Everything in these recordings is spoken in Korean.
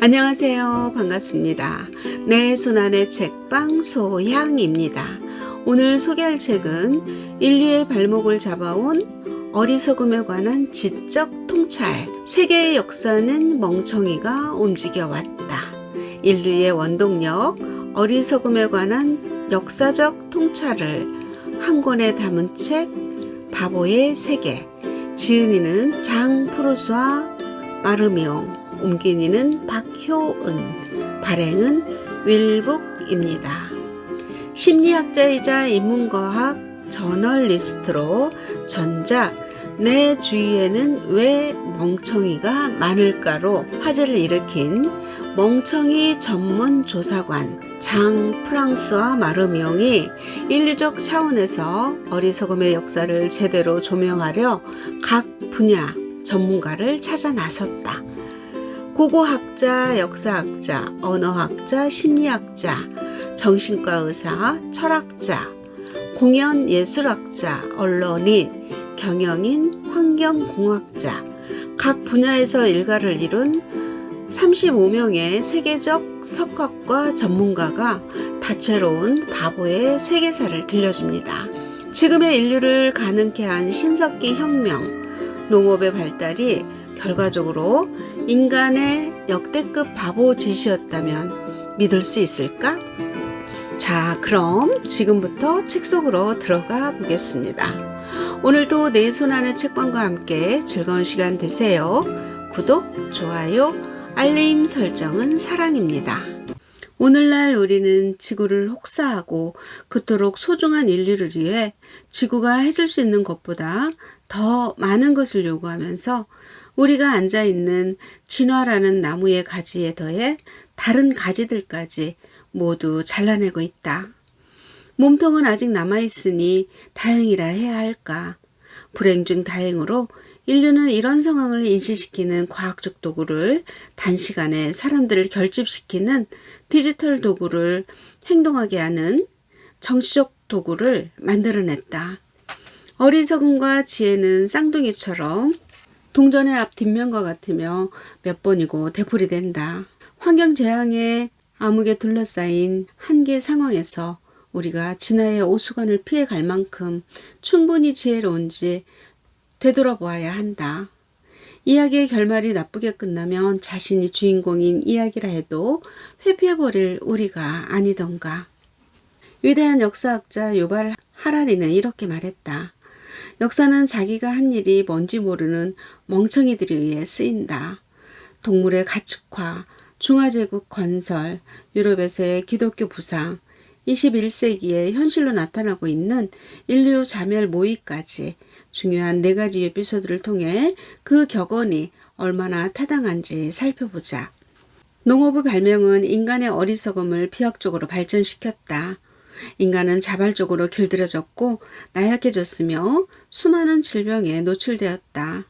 안녕하세요. 반갑습니다. 내 손안의 책방 소향입니다. 오늘 소개할 책은 인류의 발목을 잡아온 어리석음에 관한 지적 통찰. 세계의 역사는 멍청이가 움직여왔다. 인류의 원동력, 어리석음에 관한 역사적 통찰을 한 권에 담은 책 바보의 세계. 지은이는 장프루스와 마르미옹, 옮긴이는 박효은, 발행은 윌북입니다. 심리학자이자 인문과학 저널리스트로 전작 내 주위에는 왜 멍청이가 많을까로 화제를 일으킨 멍청이 전문 조사관 장 프랑스와 마르미옹이 인류적 차원에서 어리석음의 역사를 제대로 조명하려 각 분야 전문가를 찾아 나섰다. 고고학자, 역사학자, 언어학자, 심리학자, 정신과 의사, 철학자, 공연 예술학자, 언론인, 경영인, 환경공학자, 각 분야에서 일가를 이룬 35명의 세계적 석학과 전문가가 다채로운 바보의 세계사를 들려줍니다. 지금의 인류를 가능케 한 신석기 혁명, 농업의 발달이 결과적으로 인간의 역대급 바보 짓이었다면 믿을 수 있을까? 자, 그럼 지금부터 책 속으로 들어가 보겠습니다. 오늘도 내 손안의 책방과 함께 즐거운 시간 되세요. 구독, 좋아요, 알림 설정은 사랑입니다. 오늘날 우리는 지구를 혹사하고 그토록 소중한 인류를 위해 지구가 해줄 수 있는 것보다 더 많은 것을 요구하면서 우리가 앉아있는 진화라는 나무의 가지에 더해 다른 가지들까지 모두 잘라내고 있다. 몸통은 아직 남아있으니 다행이라 해야 할까. 불행 중 다행으로 인류는 이런 상황을 인식시키는 과학적 도구를 단시간에 사람들을 결집시키는 디지털 도구를 행동하게 하는 정치적 도구를 만들어냈다. 어리석음과 지혜는 쌍둥이처럼 동전의 앞 뒷면과 같으며 몇 번이고 되풀이 된다. 환경재앙의 암흑에 둘러싸인 한계 상황에서 우리가 진화의 오수관을 피해갈 만큼 충분히 지혜로운지 되돌아보아야 한다. 이야기의 결말이 나쁘게 끝나면 자신이 주인공인 이야기라 해도 회피해버릴 우리가 아니던가. 위대한 역사학자 유발 하라리는 이렇게 말했다. 역사는 자기가 한 일이 뭔지 모르는 멍청이들에 의해 쓰인다. 동물의 가축화, 중화제국 건설, 유럽에서의 기독교 부상, 21세기에 현실로 나타나고 있는 인류 자멸 모의까지 중요한 4가지 에피소드를 통해 그 격언이 얼마나 타당한지 살펴보자. 농업의 발명은 인간의 어리석음을 비약적으로 발전시켰다. 인간은 자발적으로 길들여졌고 나약해졌으며 수많은 질병에 노출되었다.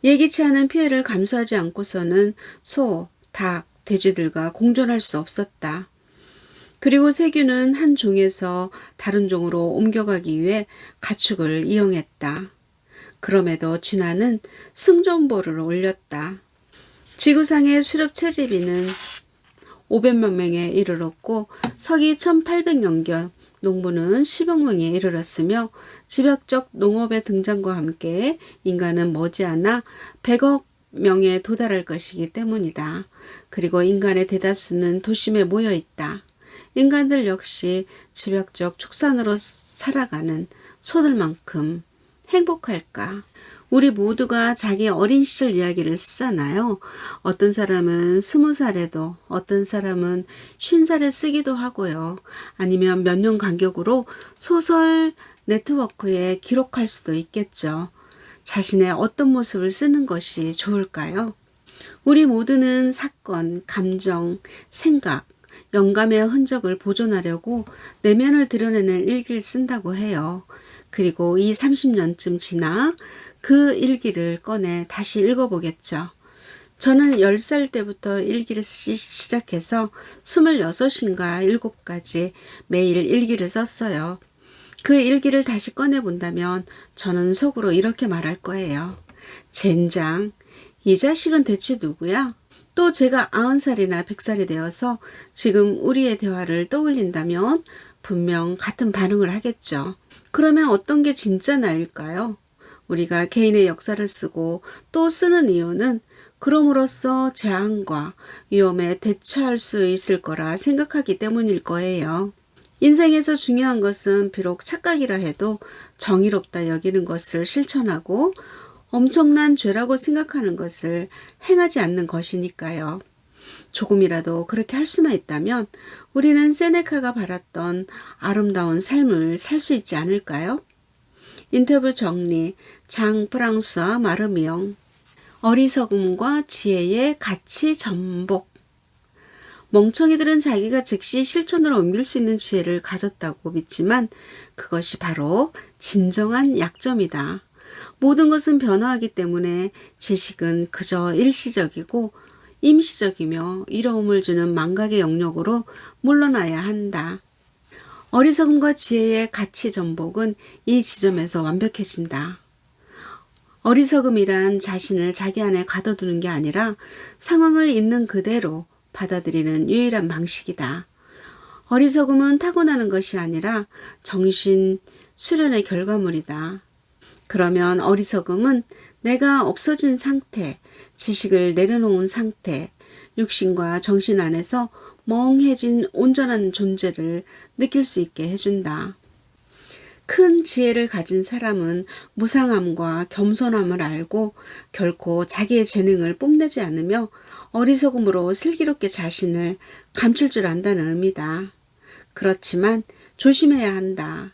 예기치 않은 피해를 감수하지 않고서는 소, 닭, 돼지들과 공존할 수 없었다. 그리고 세균은 한 종에서 다른 종으로 옮겨가기 위해 가축을 이용했다. 그럼에도 진화는 승전보를 올렸다. 지구상의 수렵 채집인은 500만 명에 이르렀고 서기 1800년경 농부는 10억 명에 이르렀으며 집약적 농업의 등장과 함께 인간은 머지않아 100억 명에 도달할 것이기 때문이다. 그리고 인간의 대다수는 도심에 모여 있다. 인간들 역시 집약적 축산으로 살아가는 소들만큼 행복할까? 우리 모두가 자기 어린 시절 이야기를 쓰잖아요. 어떤 사람은 20살에도 어떤 사람은 50살에 쓰기도 하고요. 아니면 몇 년 간격으로 소설 네트워크에 기록할 수도 있겠죠. 자신의 어떤 모습을 쓰는 것이 좋을까요? 우리 모두는 사건, 감정, 생각, 영감의 흔적을 보존하려고 내면을 드러내는 일기를 쓴다고 해요. 그리고 이 30년쯤 지나 그 일기를 꺼내 다시 읽어보겠죠. 저는 10살 때부터 일기를 쓰기 시작해서 26인가 7까지 매일 일기를 썼어요. 그 일기를 다시 꺼내본다면 저는 속으로 이렇게 말할 거예요. 젠장, 이 자식은 대체 누구야? 또 제가 90살이나 100살이 되어서 지금 우리의 대화를 떠올린다면 분명 같은 반응을 하겠죠. 그러면 어떤 게 진짜 나일까요? 우리가 개인의 역사를 쓰고 또 쓰는 이유는 그럼으로써 재앙과 위험에 대처할 수 있을 거라 생각하기 때문일 거예요. 인생에서 중요한 것은 비록 착각이라 해도 정의롭다 여기는 것을 실천하고 엄청난 죄라고 생각하는 것을 행하지 않는 것이니까요. 조금이라도 그렇게 할 수만 있다면 우리는 세네카가 바랐던 아름다운 삶을 살 수 있지 않을까요? 인터뷰 정리, 장 프랑스와 마르미영. 어리석음과 지혜의 가치 전복. 멍청이들은 자기가 즉시 실천으로 옮길 수 있는 지혜를 가졌다고 믿지만 그것이 바로 진정한 약점이다. 모든 것은 변화하기 때문에 지식은 그저 일시적이고 임시적이며 이로움을 주는 망각의 영역으로 물러나야 한다. 어리석음과 지혜의 가치 전복은 이 지점에서 완벽해진다. 어리석음이란 자신을 자기 안에 가둬두는 게 아니라 상황을 있는 그대로 받아들이는 유일한 방식이다. 어리석음은 타고나는 것이 아니라 정신 수련의 결과물이다. 그러면 어리석음은 내가 없어진 상태, 지식을 내려놓은 상태, 육신과 정신 안에서 멍해진 온전한 존재를 느낄 수 있게 해준다. 큰 지혜를 가진 사람은 무상함과 겸손함을 알고 결코 자기의 재능을 뽐내지 않으며 어리석음으로 슬기롭게 자신을 감출 줄 안다는 의미다. 그렇지만 조심해야 한다.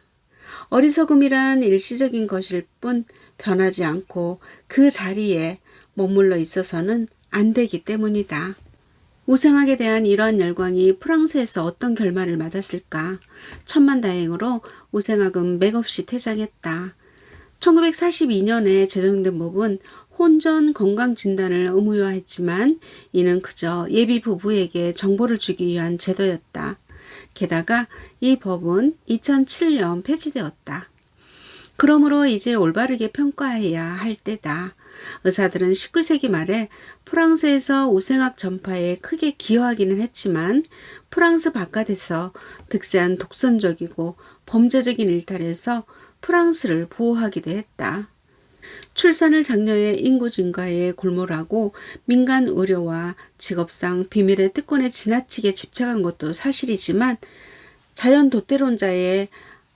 어리석음이란 일시적인 것일 뿐 변하지 않고 그 자리에 머물러 있어서는 안 되기 때문이다. 우상학에 대한 이러한 열광이 프랑스에서 어떤 결말을 맞았을까? 천만다행으로 우상학은 맥없이 퇴장했다. 1942년에 제정된 법은 혼전 건강진단을 의무화했지만 이는 그저 예비 부부에게 정보를 주기 위한 제도였다. 게다가 이 법은 2007년 폐지되었다. 그러므로 이제 올바르게 평가해야 할 때다. 의사들은 19세기 말에 프랑스에서 우생학 전파에 크게 기여하기는 했지만 프랑스 바깥에서 득세한 독선적이고 범죄적인 일탈에서 프랑스를 보호하기도 했다. 출산을 장려해 인구 증가에 골몰하고 민간 의료와 직업상 비밀의 특권에 지나치게 집착한 것도 사실이지만 자연 도태론자의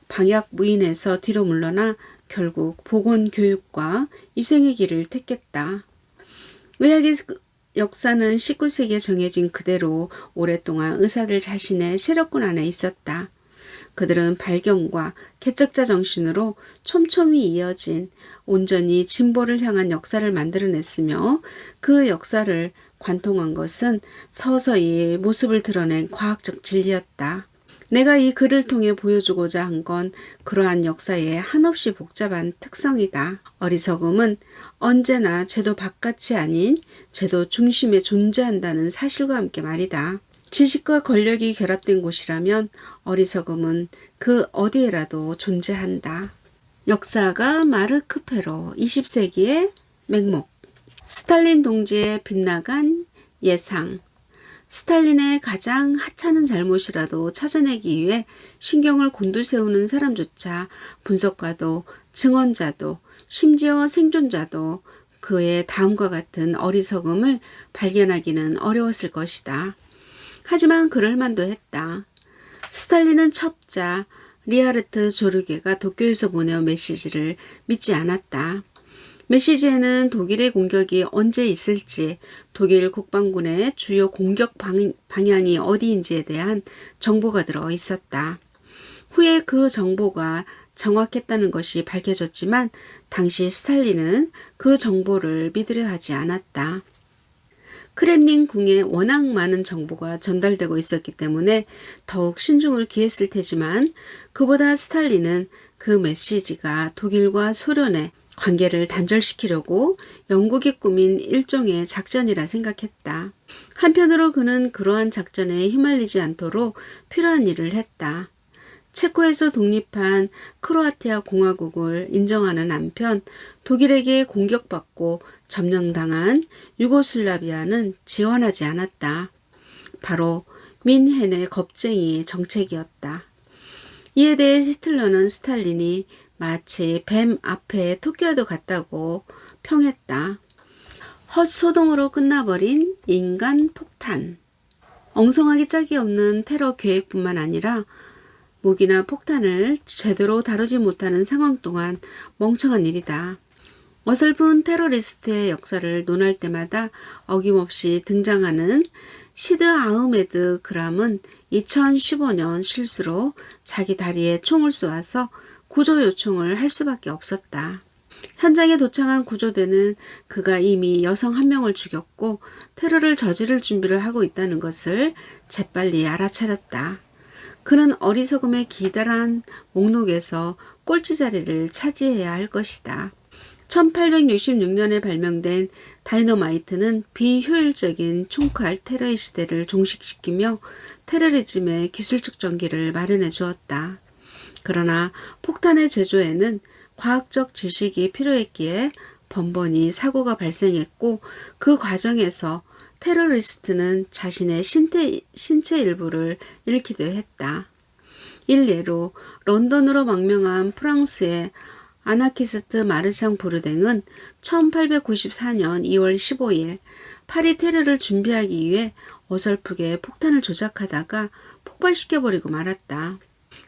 방약 무인에서 뒤로 물러나 결국 보건교육과 위생의 길을 택했다. 의학의 역사는 19세기에 정해진 그대로 오랫동안 의사들 자신의 세력군 안에 있었다. 그들은 발견과 개척자 정신으로 촘촘히 이어진 온전히 진보를 향한 역사를 만들어냈으며 그 역사를 관통한 것은 서서히 모습을 드러낸 과학적 진리였다. 내가 이 글을 통해 보여주고자 한 건 그러한 역사의 한없이 복잡한 특성이다. 어리석음은 언제나 제도 바깥이 아닌 제도 중심에 존재한다는 사실과 함께 말이다. 지식과 권력이 결합된 곳이라면 어리석음은 그 어디에라도 존재한다. 역사가 마르크 페로 20세기의 맹목. 스탈린 동지의 빗나간 예상. 스탈린의 가장 하찮은 잘못이라도 찾아내기 위해 신경을 곤두세우는 사람조차 분석가도 증언자도 심지어 생존자도 그의 다음과 같은 어리석음을 발견하기는 어려웠을 것이다. 하지만 그럴 만도 했다. 스탈린은 첩자 리하르트 조르게가 도쿄에서 보내온 메시지를 믿지 않았다. 메시지에는 독일의 공격이 언제 있을지, 독일 국방군의 주요 공격 방향이 어디인지에 대한 정보가 들어 있었다. 후에 그 정보가 정확했다는 것이 밝혀졌지만 당시 스탈린은 그 정보를 믿으려 하지 않았다. 크렘린 궁에 워낙 많은 정보가 전달되고 있었기 때문에 더욱 신중을 기했을 테지만 그보다 스탈린은 그 메시지가 독일과 소련의 관계를 단절시키려고 영국이 꾸민 일종의 작전이라 생각했다. 한편으로 그는 그러한 작전에 휘말리지 않도록 필요한 일을 했다. 체코에서 독립한 크로아티아 공화국을 인정하는 한편 독일에게 공격받고 점령당한 유고슬라비아는 지원하지 않았다. 바로 민헨의 겁쟁이 정책이었다. 이에 대해 히틀러는 스탈린이 마치 뱀 앞에 토끼와도 같다고 평했다. 헛소동으로 끝나버린 인간 폭탄. 엉성하기 짝이 없는 테러 계획뿐만 아니라 무기나 폭탄을 제대로 다루지 못하는 상황 동안 멍청한 일이다. 어설픈 테러리스트의 역사를 논할 때마다 어김없이 등장하는 시드 아흐메드 그람은 2015년 실수로 자기 다리에 총을 쏘아서 구조 요청을 할 수밖에 없었다. 현장에 도착한 구조대는 그가 이미 여성 한 명을 죽였고 테러를 저지를 준비를 하고 있다는 것을 재빨리 알아차렸다. 그는 어리석음의 기다란 목록에서 꼴찌 자리를 차지해야 할 것이다. 1866년에 발명된 다이너마이트는 비효율적인 총칼 테러의 시대를 종식시키며 테러리즘의 기술적 전기를 마련해 주었다. 그러나 폭탄의 제조에는 과학적 지식이 필요했기에 번번이 사고가 발생했고 그 과정에서 테러리스트는 자신의 신체 일부를 잃기도 했다. 일례로 런던으로 망명한 프랑스의 아나키스트 마르샹 브루댕은 1894년 2월 15일 파리 테러를 준비하기 위해 어설프게 폭탄을 조작하다가 폭발시켜버리고 말았다.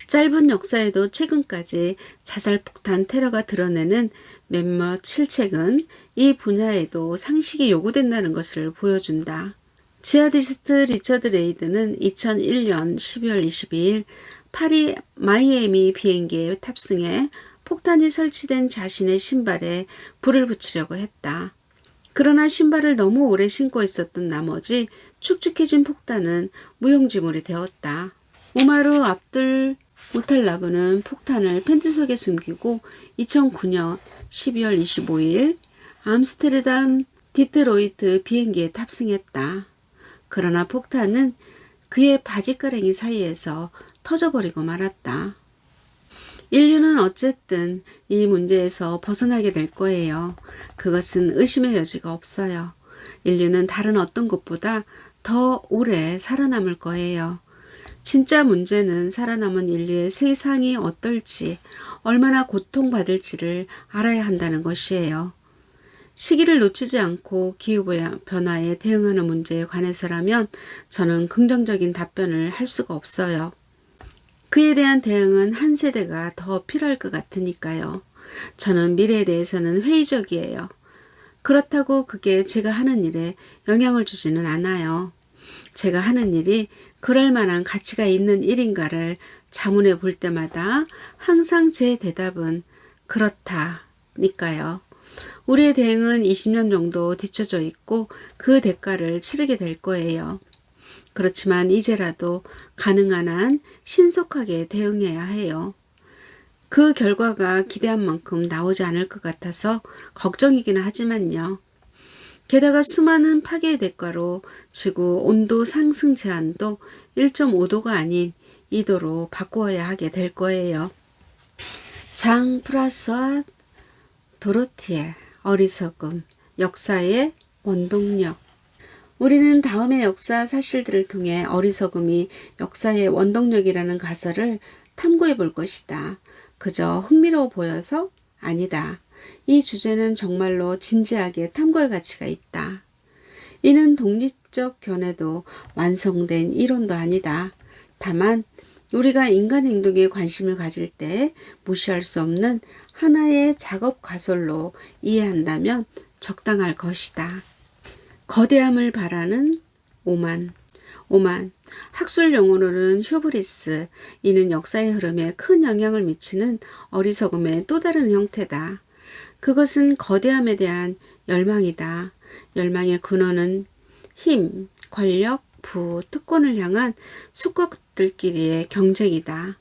짧은 역사에도 최근까지 자살폭탄 테러가 드러내는 몇몇 실책은 이 분야에도 상식이 요구된다는 것을 보여준다. 지하디스트 리처드 레이드는 2001년 12월 22일 파리 마이애미 비행기에 탑승해 폭탄이 설치된 자신의 신발에 불을 붙이려고 했다. 그러나 신발을 너무 오래 신고 있었던 나머지 축축해진 폭탄은 무용지물이 되었다. 우마르 압둘 무탈라브는 폭탄을 팬트 속에 숨기고 2009년 12월 25일 암스테르담 디트로이트 비행기에 탑승했다. 그러나 폭탄은 그의 바지가랭이 사이에서 터져버리고 말았다. 인류는 어쨌든 이 문제에서 벗어나게 될 거예요. 그것은 의심의 여지가 없어요. 인류는 다른 어떤 것보다 더 오래 살아남을 거예요. 진짜 문제는 살아남은 인류의 세상이 어떨지, 얼마나 고통받을지를 알아야 한다는 것이에요. 시기를 놓치지 않고 기후변화에 대응하는 문제에 관해서라면 저는 긍정적인 답변을 할 수가 없어요. 그에 대한 대응은 한 세대가 더 필요할 것 같으니까요. 저는 미래에 대해서는 회의적이에요. 그렇다고 그게 제가 하는 일에 영향을 주지는 않아요. 제가 하는 일이 그럴 만한 가치가 있는 일인가를 자문해 볼 때마다 항상 제 대답은 그렇다니까요. 우리의 대응은 20년 정도 뒤처져 있고 그 대가를 치르게 될 거예요. 그렇지만 이제라도 가능한 한 신속하게 대응해야 해요. 그 결과가 기대한 만큼 나오지 않을 것 같아서 걱정이기는 하지만요. 게다가 수많은 파괴의 대가로 지구 온도 상승 제한도 1.5도가 아닌 2도로 바꾸어야 하게 될 거예요. 장 프라스와 도로티의 어리석음, 역사의 원동력. 우리는 다음의 역사 사실들을 통해 어리석음이 역사의 원동력이라는 가설을 탐구해 볼 것이다. 그저 흥미로워 보여서? 아니다. 이 주제는 정말로 진지하게 탐구할 가치가 있다. 이는 독립적 견해도 완성된 이론도 아니다. 다만 우리가 인간 행동에 관심을 가질 때 무시할 수 없는 하나의 작업 가설로 이해한다면 적당할 것이다. 거대함을 바라는 오만. 학술 용어로는 휴브리스. 이는 역사의 흐름에 큰 영향을 미치는 어리석음의 또 다른 형태다. 그것은 거대함에 대한 열망이다. 열망의 근원은 힘, 권력, 부, 특권을 향한 수컷들끼리의 경쟁이다.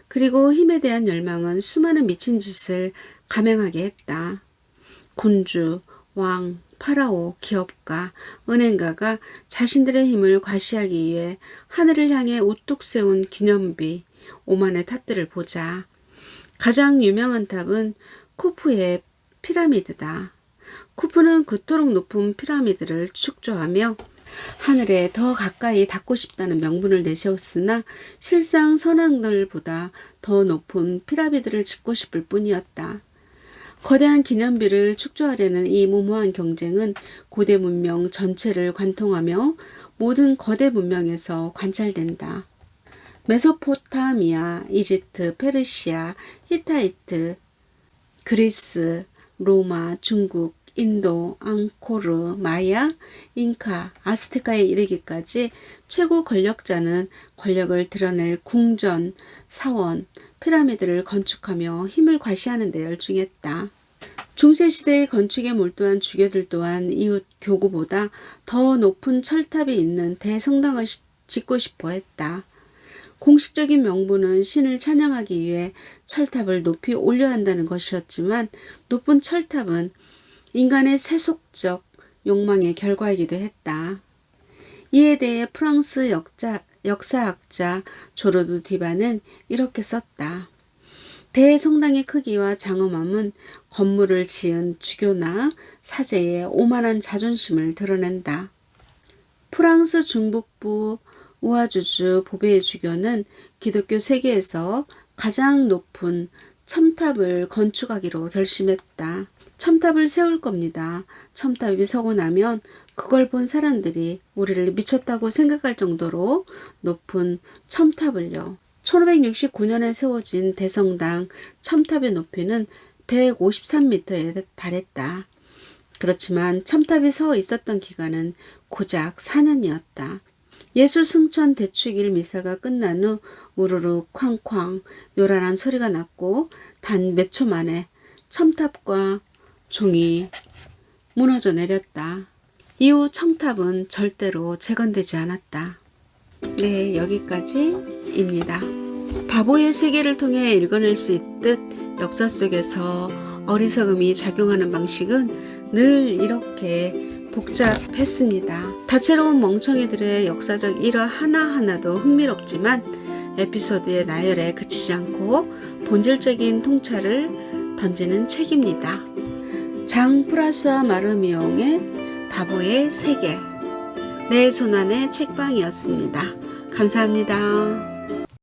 그리고 힘에 대한 열망은 수많은 미친 짓을 감행하게 했다. 군주, 왕, 파라오, 기업가, 은행가가 자신들의 힘을 과시하기 위해 하늘을 향해 우뚝 세운 기념비, 오만의 탑들을 보자. 가장 유명한 탑은 쿠푸의 피라미드다. 쿠프는 그토록 높은 피라미드를 축조하며 하늘에 더 가까이 닿고 싶다는 명분을 내세웠으나 실상 선왕들보다 더 높은 피라미드를 짓고 싶을 뿐이었다. 거대한 기념비를 축조하려는 이 무모한 경쟁은 고대 문명 전체를 관통하며 모든 거대 문명에서 관찰된다. 메소포타미아, 이집트, 페르시아, 히타이트, 그리스, 로마, 중국, 인도, 앙코르, 마야, 잉카, 아스테카에 이르기까지 최고 권력자는 권력을 드러낼 궁전, 사원, 피라미드를 건축하며 힘을 과시하는 데 열중했다. 중세시대의 건축에 몰두한 주교들 또한 이웃 교구보다 더 높은 철탑이 있는 대성당을 짓고 싶어 했다. 공식적인 명분은 신을 찬양하기 위해 철탑을 높이 올려야 한다는 것이었지만 높은 철탑은 인간의 세속적 욕망의 결과이기도 했다. 이에 대해 프랑스 역사학자 조르드 뒤바는 이렇게 썼다. 대성당의 크기와 장엄함은 건물을 지은 주교나 사제의 오만한 자존심을 드러낸다. 프랑스 중북부 우아주주 보베 주교는 기독교 세계에서 가장 높은 첨탑을 건축하기로 결심했다. 첨탑을 세울 겁니다. 첨탑이 서고 나면 그걸 본 사람들이 우리를 미쳤다고 생각할 정도로 높은 첨탑을요. 1569년에 세워진 대성당 첨탑의 높이는 153m에 달했다. 그렇지만 첨탑이 서 있었던 기간은 고작 4년이었다. 예수 승천 대축일 미사가 끝난 후 우르르 쾅쾅 요란한 소리가 났고 단 몇 초 만에 첨탑과 종이 무너져 내렸다. 이후 첨탑은 절대로 재건되지 않았다. 네, 여기까지입니다. 바보의 세계를 통해 읽어낼 수 있듯 역사 속에서 어리석음이 작용하는 방식은 늘 이렇게 복잡했습니다. 다채로운 멍청이들의 역사적 일화 하나하나도 흥미롭지만 에피소드의 나열에 그치지 않고 본질적인 통찰을 던지는 책입니다. 장 프라수아 마르미옹의 바보의 세계, 내 손안의 책방이었습니다. 감사합니다.